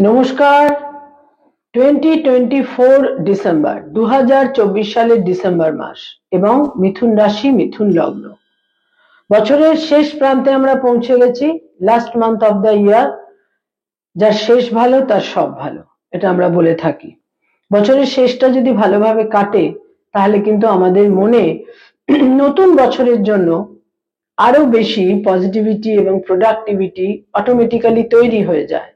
নমস্কার। 2024 ডিসেম্বর 2024 সালের ডিসেম্বর মাস এবং মিথুন রাশি মিথুন লগ্ন। বছরের শেষ প্রান্তে আমরা পৌঁছে গেছি। Last month of the year, যার শেষ ভালো তার সব ভালো, এটা আমরা বলে থাকি। বছরের শেষটা যদি ভালোভাবে কাটে তাহলে কিন্তু আমাদের মনে নতুন বছরের জন্য আরো বেশি পজিটিভিটি এবং প্রোডাক্টিভিটি অটোমেটিক্যালি তৈরি হয়ে যায়।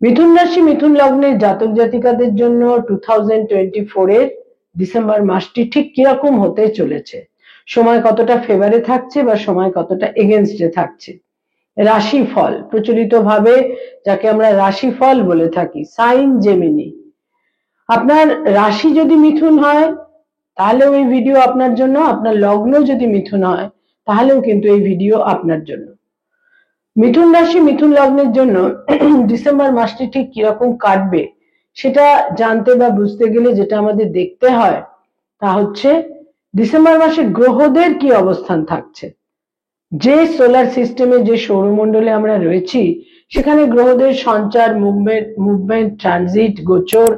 মিথুন রাশি মিথুন লগ্নের জাতক জাতিকাদের জন্য 2024 এর ডিসেম্বর মাসটি ঠিক কিরকম হতে চলেছে, সময় কতটা ফেভারে থাকছে বা সময় কতটা এগেনস্টে থাকছে। রাশিফল, প্রচলিতভাবে যাকে আমরা রাশিফল বলে থাকি, সাইন জেমিনি। আপনার রাশি যদি মিথুন হয় তাহলে ওই ভিডিও আপনার জন্য, আপনার লগ্ন যদি মিথুন হয় তাহলেও কিন্তু এই ভিডিও আপনার জন্য। মিথুন রাশি মিথুন লগ্নের জন্য ডিসেম্বর মাসটি ঠিক কিরকম কাটবে সেটা জানতে বা বুঝতে গেলে যেটা আমাদের দেখতে হয় তা হচ্ছে ডিসেম্বর মাসে গ্রহদের কি অবস্থান থাকছে। যে সোলার সিস্টেমে, যে সৌরমণ্ডলে আমরা রয়েছি সেখানে গ্রহদের সঞ্চার, মুভমেন্ট, ট্রানজিট, গোচর,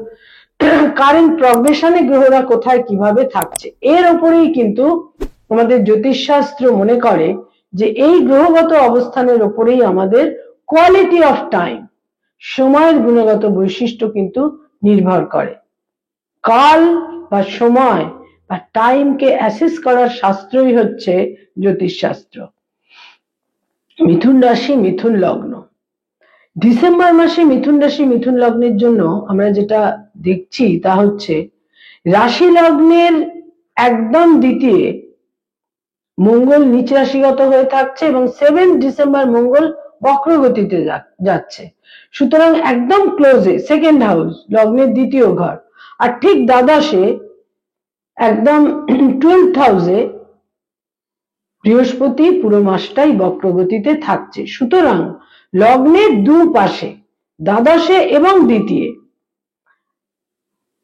কারেন্ট প্রগ্রেশনে গ্রহরা কোথায় কিভাবে থাকছে, এর উপরেই কিন্তু আমাদের জ্যোতিষশাস্ত্র মনে করে যে এই গ্রহগত অবস্থানের উপরেই আমাদের কোয়ালিটি অফ টাইম, সময়ের গুণগত বৈশিষ্ট্য কিন্তু নির্ভর করে। কাল বা সময় বা টাইমকে অ্যাসেস করার শাস্ত্রই হচ্ছে জ্যোতিষশাস্ত্র। মিথুন রাশি মিথুন লগ্ন, ডিসেম্বর মাসে মিথুন রাশি মিথুন লগ্নের জন্য আমরা যেটা দেখছি তা হচ্ছে রাশি লগ্নের একদম দ্বিতীয় মঙ্গল নিচ রাশিগত হয়ে থাকছে এবং 7 ডিসেম্বর মঙ্গল বক্রগতিতে যাচ্ছে। সুতরাং একদম ক্লোজে, সেকেন্ড হাউস, লগ্নের দ্বিতীয় ঘর, আর ঠিক দ্বাদশে একদম 12th হাউসে বৃহস্পতি পুরো মাসটাই বক্রগতিতে থাকছে। সুতরাং লগ্নের দুপাশে, দ্বাদশে এবং দ্বিতীয়,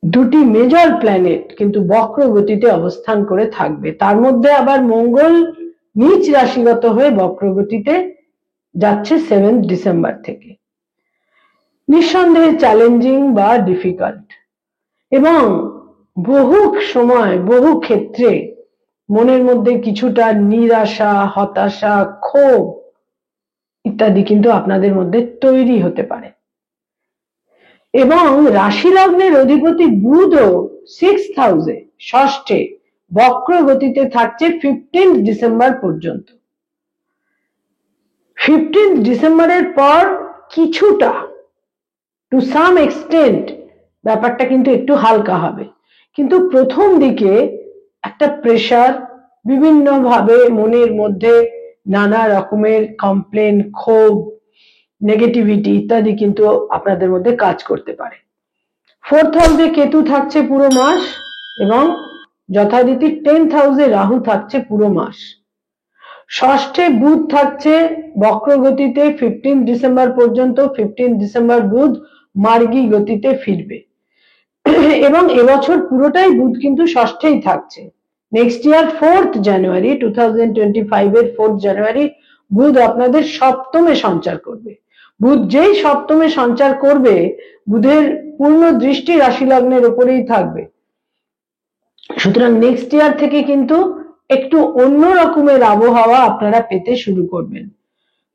দুটি মেজর প্ল্যানেট কিন্তু বক্র গতিতে অবস্থান করে থাকবে। তার মধ্যে আবার মঙ্গল নিচ রাশিগত হয়ে বক্র গতিতে যাচ্ছে 7 ডিসেম্বর থেকে। নিঃসন্দেহে চ্যালেঞ্জিং বা ডিফিকাল্ট, এবং বহু সময় বহু ক্ষেত্রে মনের মধ্যে কিছুটা নিরাশা, হতাশা, ক্ষোভ ইত্যাদি কিন্তু আপনাদের মধ্যে তৈরি হতে পারে। এবং রাশি লগ্নের অধিপতি বুধও 6th হাউসে, ষষ্ঠে বক্র গতিতে থাকছে 15 ডিসেম্বর পর্যন্ত। 15 ডিসেম্বরের পর কিছুটা, টু সাম এক্সটেন্ট, ব্যাপারটা কিন্তু একটু হালকা হবে, কিন্তু প্রথম দিকে একটা প্রেসার, বিভিন্ন ভাবে মনের মধ্যে নানা রকমের কমপ্লেন, ক্ষোভ, নেগেটিভিটি ইত্যাদি কিন্তু আপনাদের মধ্যে কাজ করতে পারে। 4th হাউসে কেতু থাকছে পুরো মাস এবং যথারীতি 10th হাউসে রাহু থাকছে পুরো মাস। ষষ্ঠে বুধ থাকছে বক্র গতিতে 15 ডিসেম্বর পর্যন্ত। 15 ডিসেম্বর বুধ মার্গী গতিতে ফিরবে এবং এবছর পুরোটাই বুধ কিন্তু ষষ্ঠেই থাকছে। নেক্সট ইয়ার 4th জানুয়ারি 2025 এর 4th জানুয়ারি বুধ আপনাদের সপ্তমে সঞ্চার করবে। বুধ যেই সপ্তমে সঞ্চার করবে, বুধের পূর্ণ দৃষ্টি রাশি লগ্নের উপরেই থাকবে। সুতরাং নেক্সট ইয়ার থেকে কিন্তু একটু অন্য রকমের আবহাওয়া আপনারা পেতে শুরু করবেন।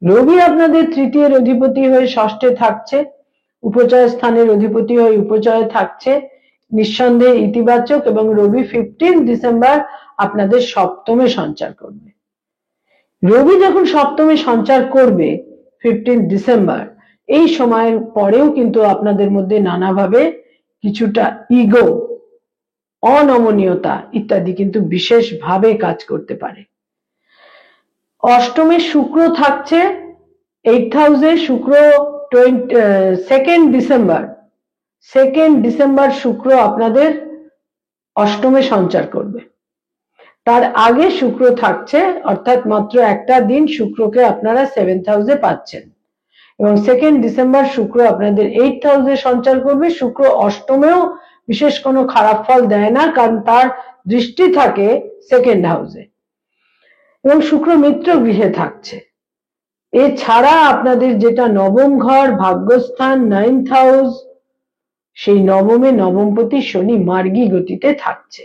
রবি আপনাদের তৃতীয়ের অধিপতি হয়ে ষষ্ঠে থাকছে, উপচয় স্থানের অধিপতি হয়ে উপচয়ে থাকছে, নিঃসন্দেহে ইতিবাচক, এবং রবি 15 ডিসেম্বর আপনাদের সপ্তমে সঞ্চার করবে। রবি যখন সপ্তমে সঞ্চার করবে 15 ডিসেম্বর, এই সময়ের পরেও কিন্তু আপনাদের মধ্যে নানাভাবে কিছুটা ইগো, অনমনীয়তা ইত্যাদি কিন্তু বিশেষভাবে কাজ করতে পারে। অষ্টমে শুক্র থাকছে 8th হাউসে, শুক্র 2nd ডিসেম্বর, 2nd ডিসেম্বর শুক্র আপনাদের অষ্টমে সঞ্চার করবে। তার আগে শুক্র থাকছে, অর্থাৎ মাত্র একটা দিন শুক্রকে আপনারা 7th হাউসে পাচ্ছেন, এবং 2nd ডিসেম্বর শুক্র আপনাদের 8th হাউসে সঞ্চার করবে। শুক্র অষ্টমেও বিশেষ কোনো খারাপ ফল দেয় না, কারণ তার দৃষ্টি থাকে 2nd হাউসে, এবং শুক্র মিত্র গৃহে থাকছে। এছাড়া আপনাদের যেটা নবম ঘর ভাগ্যস্থান 9th হাউস, সেই নবমে নবমপতি শনি মার্গী গতিতে থাকছে।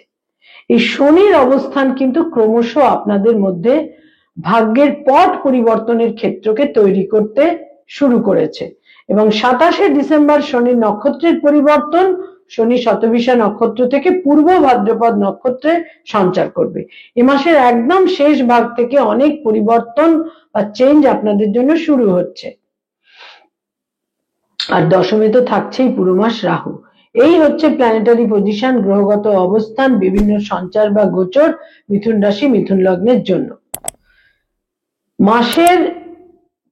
এই শনির অবস্থান কিন্তু ক্রমশ আপনাদের মধ্যে ভাগ্যের পথ পরিবর্তনের ক্ষেত্রকে তৈরি করতে শুরু করেছে এবং 27শে ডিসেম্বর শনির নক্ষত্রের পরিবর্তন, শনি শতভিষা নক্ষত্র থেকে পূর্ব ভাদ্রপদ নক্ষত্রে সঞ্চার করবে। এ মাসের একদম শেষ ভাগ থেকে অনেক পরিবর্তন বা চেঞ্জ আপনাদের জন্য শুরু হচ্ছে। আর দশমে তো থাকছেই পুরো মাস রাহু। এই হচ্ছে প্ল্যানেটারি পজিশন, গ্রহগত অবস্থান, বিভিন্ন সঞ্চার বা গোচর মিথুন রাশি মিথুন লগ্নের জন্য। মাসের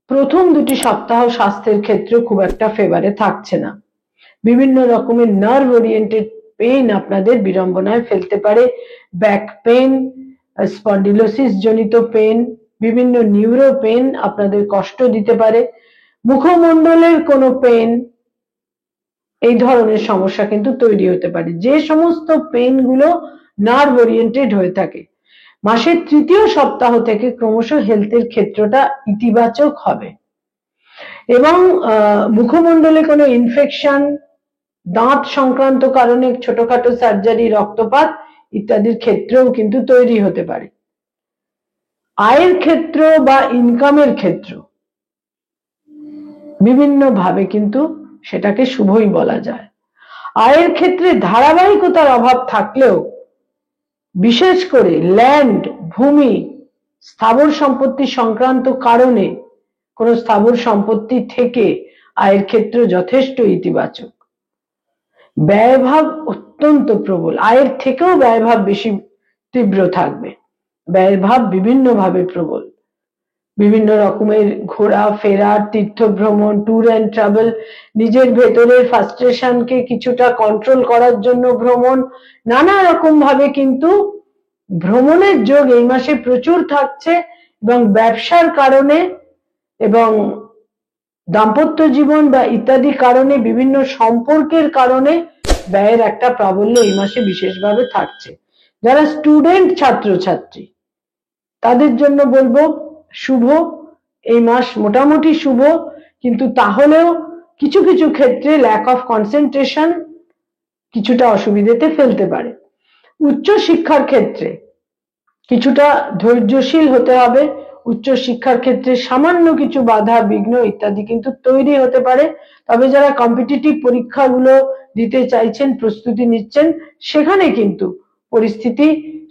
প্রথম দুটি সপ্তাহ স্বাস্থ্যের ক্ষেত্রে খুব একটা ফেভারে থাকছে না। বিভিন্ন রকমের নার্ভ ওরিয়েন্টেড পেইন আপনাদের বিড়ম্বনায় ফেলতে পারে, ব্যাক পেইন, স্পন্ডিলোসিস জনিত পেইন, বিভিন্ন নিউরো পেইন আপনাদের কষ্ট দিতে পারে, মুখমণ্ডলের কোনো পেইন, এই ধরনের সমস্যা কিন্তু তৈরি হতে পারে, যে সমস্ত পেইন গুলো নার্ভ ওরিয়েন্টেড হয়ে থাকে। মাসের তৃতীয় সপ্তাহ থেকে ক্রমশ হেলথের ক্ষেত্রটা ইতিবাচক হবে এবং মুখমণ্ডলে কোনো ইনফেকশন, দাঁত সংক্রান্ত কারণে ছোটখাটো সার্জারি, রক্তপাত ইত্যাদির ক্ষেত্রেও কিন্তু তৈরি হতে পারে। আয়ের ক্ষেত্র বা ইনকামের ক্ষেত্র বিভিন্ন ভাবে কিন্তু সেটাকে শুভই বলা যায়। আয়ের ক্ষেত্রে ধারাবাহিকতার অভাব থাকলেও বিশেষ করে ল্যান্ড, ভূমি, স্থাবর সম্পত্তি সংক্রান্ত কারণে কোনো স্থাবর সম্পত্তি থেকে আয়ের ক্ষেত্র যথেষ্ট ইতিবাচক। ব্যয়ভাব অত্যন্ত প্রবল, আয়ের থেকেও ব্যয়ভাব বেশি তীব্র থাকবে। ব্যয়ভাব বিভিন্ন ভাবে প্রবল, বিভিন্ন রকমের ঘোরা ফেরা, তীর্থ ভ্রমণ, ট্যুর অ্যান্ড ট্রাভেল, নিজের ভেতরের ফ্রাস্ট্রেশনকে কিছুটা কন্ট্রোল করার জন্য ভ্রমণ, নানা রকম ভাবে কিন্তু ভ্রমণের যোগ এই মাসে প্রচুর থাকছে এবং ব্যবসার কারণে এবং দাম্পত্য জীবন বা ইত্যাদি কারণে, বিভিন্ন সম্পর্কের কারণে ব্যয়ের একটা প্রাবল্য এই মাসে বিশেষভাবে থাকছে। যারা স্টুডেন্ট, ছাত্রছাত্রী, তাদের জন্য বলবো শুভ, এই মাস মোটামুটি শুভ, কিন্তু তাহলেও কিছু কিছু ক্ষেত্রে ল্যাক অফ কনসেন্ট্রেশন কিছুটা অসুবিধাতে ফেলতে পারে। উচ্চ শিক্ষার ক্ষেত্রে কিছুটা ধৈর্যশীল হতে হবে। উচ্চ শিক্ষার ক্ষেত্রে সামান্য কিছু বাধা বিঘ্ন ইত্যাদি কিন্তু তৈরি হতে পারে, তবে যারা কম্পিটিটিভ পরীক্ষাগুলো দিতে চাইছেন, প্রস্তুতি নিচ্ছেন, সেখানে কিন্তু পরিস্থিতি,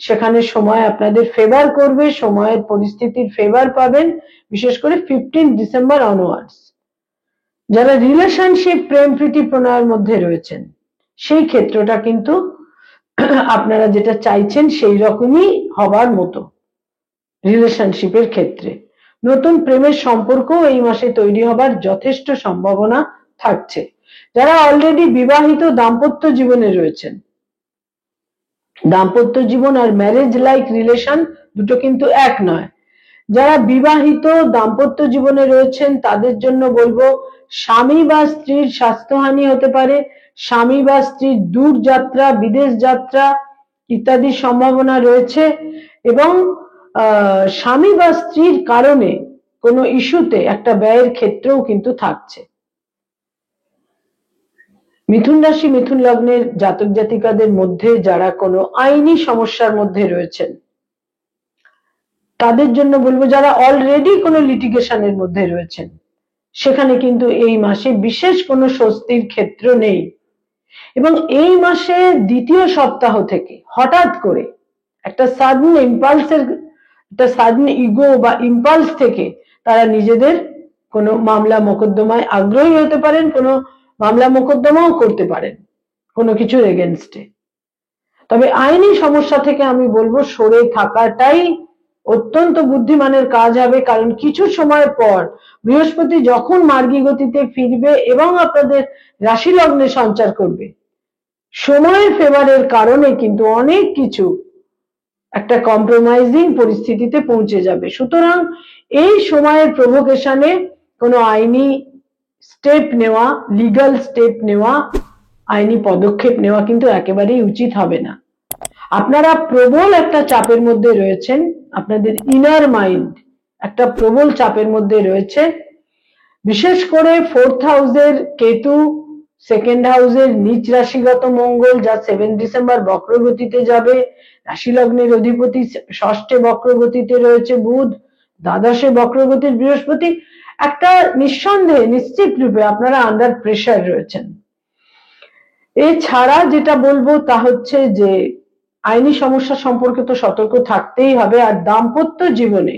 সেখানে সময় আপনাদের ফেভার করবে, সময়ের পরিস্থিতির ফেভার পাবেন, বিশেষ করে 15 ডিসেম্বর অনওয়ার্ডস। যারা রিলেশনশিপ, প্রেম প্রীতি প্রণয়ের মধ্যে রয়েছেন, সেই ক্ষেত্রটা কিন্তু আপনারা যেটা চাইছেন সেই রকমই হবার মতো। রিলেশনশিপের ক্ষেত্রে নতুন প্রেমের সম্পর্ক এই মাসে তৈরি হবার যথেষ্ট সম্ভাবনা থাকছে। যারা অলরেডি বিবাহিত, দাম্পত্য জীবনে রয়েছেন, দাম্পত্য জীবন আর ম্যারেজ লাইক রিলেশন দুটো কিন্তু এক নয়। যারা বিবাহিত, দাম্পত্য জীবনে রয়েছেন, তাদের জন্য বলবো স্বামী বা স্ত্রীর স্বাস্থ্যহানি হতে পারে, স্বামী বা স্ত্রীর দূর যাত্রা, বিদেশ যাত্রা ইত্যাদির সম্ভাবনা রয়েছে এবং স্বামী বা স্ত্রীর কারণে কোনো ইস্যুতে একটা ব্যয়ের ক্ষেত্রেও কিন্তু থাকছে। মিথুন রাশি মিথুন লগ্নের জাতক জাতিকাদের মধ্যে যারা কোনো আইনি সমস্যার মধ্যে রয়েছেন, তাদের জন্য বলবো যারা অলরেডি কোনো লিটিগেশনের মধ্যে রয়েছেন, সেখানে কিন্তু এই মাসে বিশেষ কোনো স্বস্তির ক্ষেত্র নেই এবং এই মাসে দ্বিতীয় সপ্তাহ থেকে হঠাৎ করে একটা সাডেন ইম্পালসের, একটা সাডেন ইগো বা ইম্পালস থেকে তারা নিজেদের কোনো মামলা মোকদ্দমায় আগ্রহী হতে পারেন, কোনো মামলা মোকদ্দমাও করতে পারেন কোনো কিছুর এগেনস্টে। তবে আইনি সমস্যা থেকে আমি বলবো সরে থাকাটাই অত্যন্ত বুদ্ধিমানের কাজ হবে, কারণ কিছু সময় পর বৃহস্পতি যখন মার্গী গতিতে ফিরবে এবং আপনাদের রাশি লগ্নে সঞ্চার করবে, সময়ের ফেভারের কারণে কিন্তু অনেক কিছু একটা কম্প্রোমাইজিং পরিস্থিতিতে পৌঁছে যাবে। সুতরাং এই সময়ের প্রভোকেশনে কোনো আইনি স্টেপ নেওয়া, লিগ্যাল স্টেপ নেওয়া, আইনি পদক্ষেপ নেওয়া কিন্তু একেবারেই উচিত হবে না। আপনারা প্রবল একটা চাপের মধ্যে রয়েছেন, আপনাদের ইনার মাইন্ড একটা প্রবল চাপের মধ্যে রয়েছে। বিশেষ করে 4th হাউসের কেতু, 2nd হাউসের নিচ রাশিগত মঙ্গল যা 7 ডিসেম্বর বক্রগতিতে যাবে, রাশি লগ্নের অধিপতি 6ষ্ঠে বক্রগতিতে রয়েছে বুধ, দ্বাদশে বক্রগতির বৃহস্পতি, একটা নিঃসন্দেহে নিশ্চিত রূপে আপনারা আন্ডার প্রেসার রয়েছেন। এছাড়া যেটা বলবো তা হচ্ছে যে আইনি সমস্যা সম্পর্কে তো সতর্ক থাকতেই হবে। আর দাম্পত্য জীবনে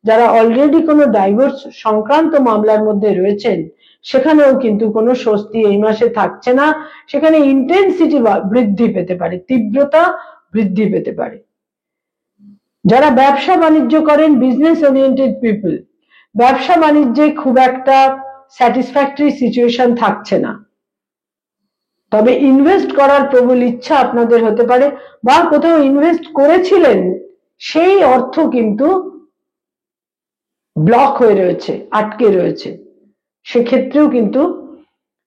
যারা অলরেডি কোনো ডাইভোর্স সংক্রান্ত মামলার মধ্যে রয়েছেন সেখানেও কিন্তু কোনো স্বস্তি এই মাসে থাকছে না। সেখানে ইন্টেন্সিটি বৃদ্ধি পেতে পারে, তীব্রতা বৃদ্ধি পেতে পারে। যারা ব্যবসা বাণিজ্য করেন, বিজনেস ওরিয়েন্টেড পিপল, ব্যবসা বাণিজ্যে খুব একটা স্যাটিসফ্যাক্টরি সিচুয়েশন থাকছে না। তবে ইনভেস্ট করার প্রবল ইচ্ছা আপনাদের হতে পারে, বা কোথাও ইনভেস্ট করেছিলেন সেই অর্থ কিন্তু ব্লক হয়ে রয়েছে, আটকে রয়েছে। সেক্ষেত্রেও কিন্তু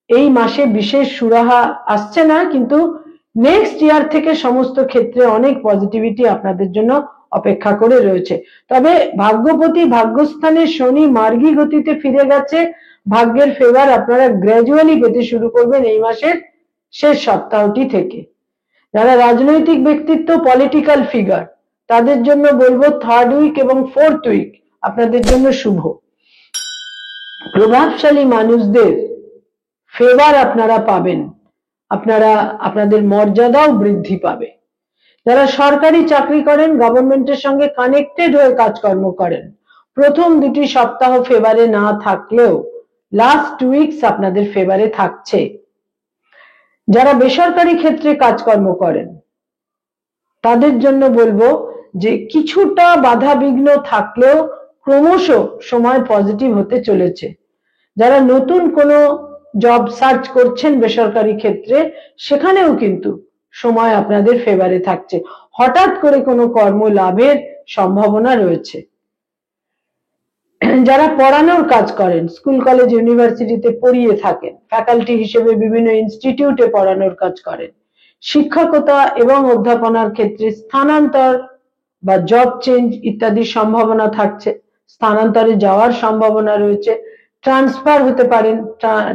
এই মাসে বিশেষ সুরাহা আসছে না, কিন্তু নেক্সট ইয়ার থেকে সমস্ত ক্ষেত্রে অনেক পজিটিভিটি আপনাদের জন্য অপেক্ষা করে রয়েছে। তবে ভাগ্যপতি ভাগ্যস্থানে শনি মার্গী গতিতে ফিরে গেছে, ভাগ্যের ফেভার আপনারা গ্র্যাজুয়ালি পেতে শুরু করবেন এই মাসের শেষ সপ্তাহটি থেকে। যারা রাজনৈতিক ব্যক্তিত্ব, পলিটিক্যাল ফিগার, তাদের জন্য বলবো 3rd উইক এবং 4th উইক আপনাদের জন্য শুভ। প্রভাবশালী মানুষদের ফেভার আপনারা পাবেন, আপনাদের মর্যাদাও বৃদ্ধি পাবে। যারা সরকারি চাকরি করেন, গভর্নমেন্টের সঙ্গে কানেক্টেড হয়ে কাজকর্ম করেন, প্রথম 2টি সপ্তাহ ফেভারে না থাকলেও লাস্ট উইকস আপনাদের ফেভারে থাকছে। যারা বেসরকারি ক্ষেত্রে কাজকর্ম করেন তাদের জন্য বলবো যে কিছুটা বাধা বিঘ্ন থাকলেও ক্রমশ সময় পজিটিভ হতে চলেছে। যারা নতুন কোনো জব সার্চ করছেন বেসরকারি ক্ষেত্রে, সেখানেও কিন্তু সময় আপনাদের ফেভারে থাকছে। হঠাৎ করে কোনো কর্ম লাভের সম্ভাবনা রয়েছে। যারা পড়ানোর কাজ করেন, স্কুল কলেজ ইউনিভার্সিটিতে পড়িয়ে থাকেন, ফ্যাকাল্টি হিসেবে বিভিন্ন ইনস্টিটিউটে পড়ানোর কাজ করেন, শিক্ষকতা এবং অধ্যাপনার ক্ষেত্রে স্থানান্তর বা জব চেঞ্জ ইত্যাদির সম্ভাবনা থাকছে। স্থানান্তরে যাওয়ার সম্ভাবনা রয়েছে, ট্রান্সফার হতে পারেন,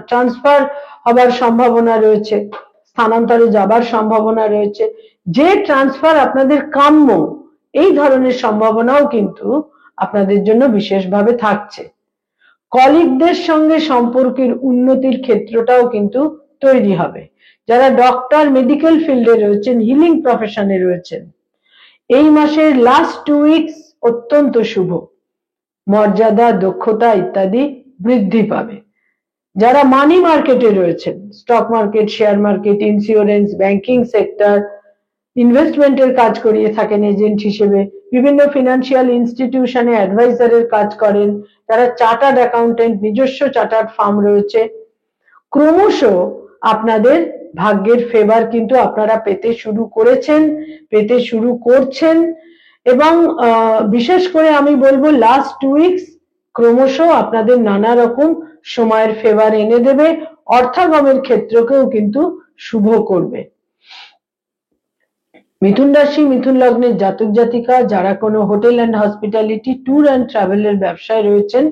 ট্রান্সফার হবার সম্ভাবনা রয়েছে, স্থানান্তরে যাবার সম্ভাবনা রয়েছে। যে ট্রান্সফার আপনাদের কাম্য, এই ধরনের সম্ভাবনাও কিন্তু আপনাদের জন্য বিশেষভাবে থাকছে। কলিগদের সঙ্গে সম্পর্কের উন্নতির ক্ষেত্রটাও কিন্তু তৈরি হবে। যারা ডক্টর, মেডিকেল ফিল্ডে রয়েছেন, হিলিং প্রফেশনে রয়েছেন, এই মাসের লাস্ট 2 উইকস অত্যন্ত শুভ। মর্যাদা, দক্ষতা ইত্যাদি বৃদ্ধি পাবে। যারা মানি মার্কেটে রয়েছেন, stock market, share market, insurance, banking sector, ইনভেস্টমেন্টের কাজ করিয়ে থাকেন এজেন্ট হিসেবে, বিভিন্ন ফিনান্সিয়াল ইনস্টিটিউশনে অ্যাডভাইজারের কাজ করেন, যারা চার্টার্ড অ্যাকাউন্টেন্ট, নিজস্ব চার্টার্ড ফার্ম রয়েছে, ক্রমশ আপনাদের ভাগ্যের ফেভার কিন্তু আপনারা পেতে শুরু করেছেন, পেতে শুরু করছেন। এবং বিশেষ করে আমি বলবো লাস্ট 2 উইকস ক্রমশ আপনাদের নানা রকম সময়ের ফেভার এনে দেবে, অর্থাগমের ক্ষেত্রকেও কিন্তু শুভ করবে। মিথুন রাশি, মিথুন লগ্নের জাতক জাতিকা যারা কোনো hotel and hospitality, tour and ট্রাভেলের ব্যবসায় রয়েছেন,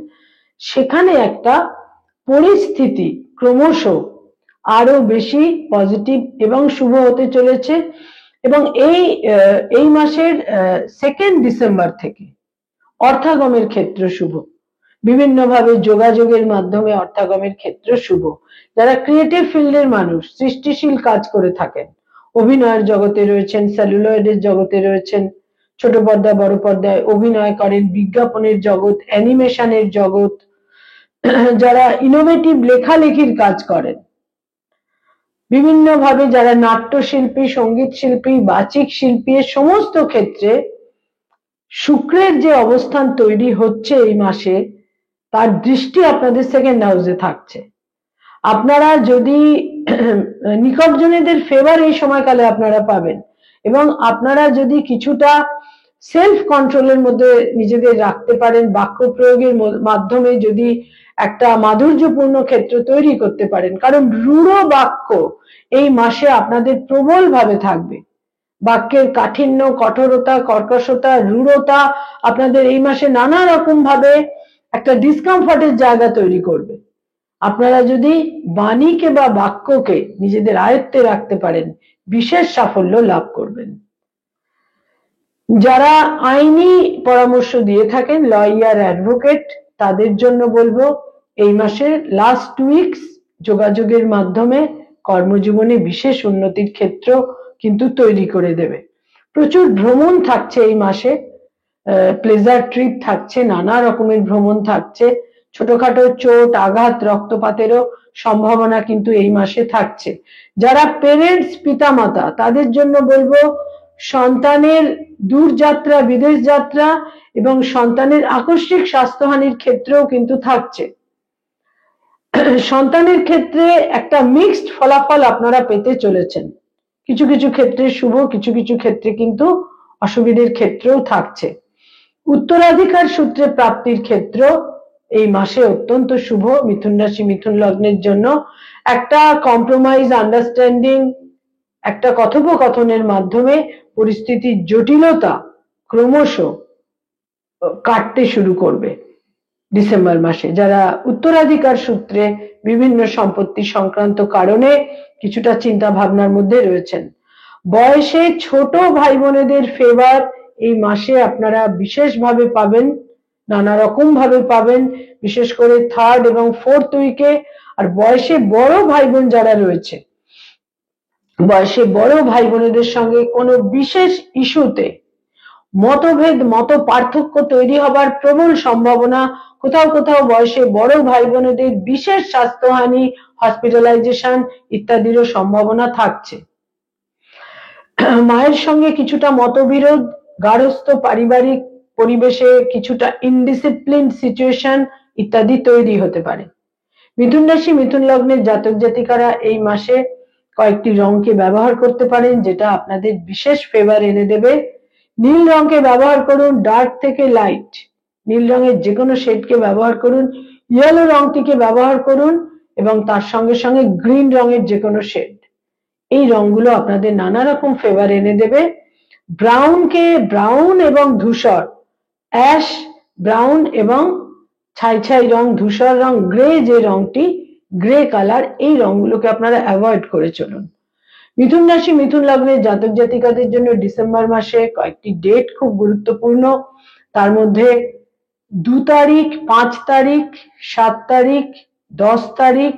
সেখানে একটা পরিস্থিতি ক্রমশ আরো বেশি পজিটিভ এবং শুভ হতে চলেছে। এবং এই মাসের 2nd ডিসেম্বর থেকে অর্থাগমের ক্ষেত্র শুভ। বিভিন্নভাবে যোগাযোগের মাধ্যমে অর্থাগমের ক্ষেত্র শুভ। যারা ক্রিয়েটিভ ফিল্ডের মানুষ, সৃষ্টিশীল কাজ করে থাকেন, অভিনয়ের জগতে রয়েছেন, সেলুলয়েডের জগতে রয়েছেন, ছোট পর্দা বড় পর্দায় অভিনয় করেন, বিজ্ঞাপনের জগৎ, অ্যানিমেশনের জগৎ, যারা ইনোভেটিভ লেখালেখির কাজ করেন, বিভিন্নভাবে যারা নাট্যশিল্পী, সঙ্গীত শিল্পী, বাচিক শিল্পী, সমস্ত ক্ষেত্রে শুক্রের যে অবস্থান তৈরি হচ্ছে এই মাসে, তার দৃষ্টি আপনাদের 2nd হাউসে থাকছে। আপনারা যদি নিকটজনেদের ফেভার এই সময়কালে আপনারা পাবেন, এবং আপনারা যদি কিছুটা সেলফ কন্ট্রোলের মধ্যে নিজেদের রাখতে পারেন, বাক্য প্রয়োগের মাধ্যমে যদি একটা মাধুর্যপূর্ণ ক্ষেত্র তৈরি করতে পারেন, কারণ রূঢ় বাক্য এই মাসে আপনাদের প্রবল ভাবে থাকবে। বাক্যের কাঠিন্য, কঠোরতা, কর্কশতা, রূঢ়তা আপনাদের এই মাসে নানা রকম ভাবে একটা ডিসকমফর্টের জায়গা তৈরি করবে। আপনারা যদি বাণীকে বা বাক্যকে নিজেদের আয়ত্তে রাখতে পারেন, বিশেষ সাফল্য লাভ করবেন। যারা আইনি পরামর্শ দিয়ে থাকেন, লয়ার, অ্যাডভোকেট, তাদের জন্য বলবো এই মাসের লাস্ট উইকস যোগাযোগের মাধ্যমে কর্মজীবনে বিশেষ উন্নতির ক্ষেত্র কিন্তু তৈরি করে দেবে। প্রচুর ভ্রমণ থাকছে এই মাসে, প্লেজার ট্রিপ থাকছে, নানা রকমের ভ্রমণ থাকছে, ছোটখাটো চোট, আঘাত, রক্তপাতেরও সম্ভাবনা কিন্তু এই মাসে থাকছে। যারা পেরেন্টস, পিতামাতা, তাদের জন্য বলবো সন্তানের দূরযাত্রা, বিদেশ যাত্রা এবং সন্তানের আকস্মিক স্বাস্থ্যহানির ক্ষেত্রেও কিন্তু থাকছে। সন্তানের ক্ষেত্রে একটা মিক্সড ফলাফল আপনারা পেতে চলেছেন। কিছু কিছু ক্ষেত্রে শুভ, কিছু কিছু ক্ষেত্রে কিন্তু অসুবিধার ক্ষেত্রেও থাকছে। উত্তরাধিকার সূত্রে প্রাপ্তির ক্ষেত্র এই মাসে অত্যন্ত শুভ। মিথুন রাশি, মিথুন লগ্নের জন্য একটা কম্প্রোমাইজ, আন্ডারস্ট্যান্ডিং, একটা কথোপকথনের মাধ্যমে পরিস্থিতির জটিলতা ক্রমশ কাটতে শুরু করবে ডিসেম্বর মাসে। যারা উত্তরাধিকার সূত্রে বিভিন্ন সম্পত্তি সংক্রান্ত কারণে কিছুটা চিন্তা ভাবনার মধ্যে রয়েছেন, বয়সে ছোট ভাই বোনেদের ফেভার এই মাসে আপনারা বিশেষভাবে পাবেন, নানা রকম ভাবে পাবেন, বিশেষ করে থার্ড এবং ফোর্থ উইকে। আর বয়সে বড় ভাই বোন যারা রয়েছে, বয়সে বড় ভাই বোনেদের সঙ্গে কোনো বিশেষ ইস্যুতে মতভেদ, মত পার্থক্য তৈরি হবার প্রবল সম্ভাবনা। কোথাও কোথাও বয়সে বড় ভাই বোনেদের বিশেষ স্বাস্থ্যহানি, হসপিটালাইজেশন ইত্যাদিরও সম্ভাবনা থাকছে। মায়ের সঙ্গে কিছুটা মতবিরোধ, গার্হস্থ্য পারিবারিক পরিবেশে কিছুটা ইনডিসিপ্লিন সিচুয়েশন ইত্যাদি তৈরি হতে পারে। মিথুন রাশি, মিথুন লগ্নের জাতক জাতিকারা এই মাসে কয়েকটি রঙকে ব্যবহার করতে পারেন, যেটা আপনাদের বিশেষ ফেভার এনে দেবে। নীল রঙকে ব্যবহার করুন, ডার্ক থেকে লাইট নীল রঙের যে কোনো শেডকে ব্যবহার করুন, ইয়েলো রঙটিকে ব্যবহার করুন এবং তার সঙ্গে সঙ্গে গ্রিন রঙের যে কোনো শেড। এই রঙগুলো আপনাদের নানা রকম ফেভার এনে দেবে। ব্রাউনকে, ব্রাউন এবং ধূসর, অ্যাশ ব্রাউন এবং ছাই ছাই রং, ধূসর রং, গ্রে যে রংটি, গ্রে কালার, এই রংগুলোকে আপনারা অ্যাভয়েড করে চলুন। মিথুন রাশি, মিথুন লগ্নের জাতক জাতিকাদের জন্য ডিসেম্বর মাসে কয়েকটি ডেট খুব গুরুত্বপূর্ণ। তার মধ্যে 2 তারিখ, 5 তারিখ, 7 তারিখ, 10 তারিখ,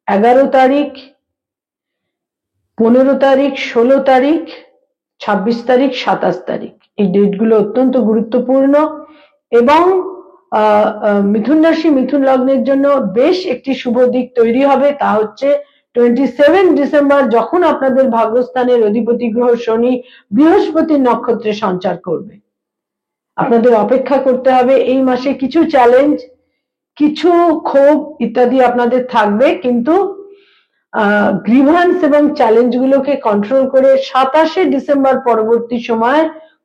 11 তারিখ, 15 তারিখ, 16 তারিখ, 26 তারিখ, 27 তারিখ, এই ডেটগুলো অত্যন্ত গুরুত্বপূর্ণ। এবং মিথুন রাশি, মিথুন লগ্নের জন্য বেশ একটি শুভ দিক তৈরি হবে, তা হচ্ছে 27 ডিসেম্বর, যখন আপনাদের ভাগ্যস্থানের অধিপতি গ্রহ শনি বৃহস্পতির নক্ষত্রে সঞ্চার করবে। আপনাদের অপেক্ষা করতে হবে। এই মাসে কিছু চ্যালেঞ্জ, কিছু ক্ষোভ ইত্যাদি আপনাদের থাকবে, কিন্তু গ্রিভান্স এবং চ্যালেঞ্জগুলোকে কন্ট্রোল করে 27শে ডিসেম্বর পরবর্তী সময়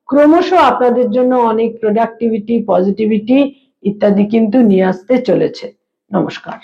ক্রমশ আপনাদের জন্য অনেক প্রোডাক্টিভিটি, পজিটিভিটি ইত্যাদি কিন্তু নিয়ে আসতে চলেছে। নমস্কার।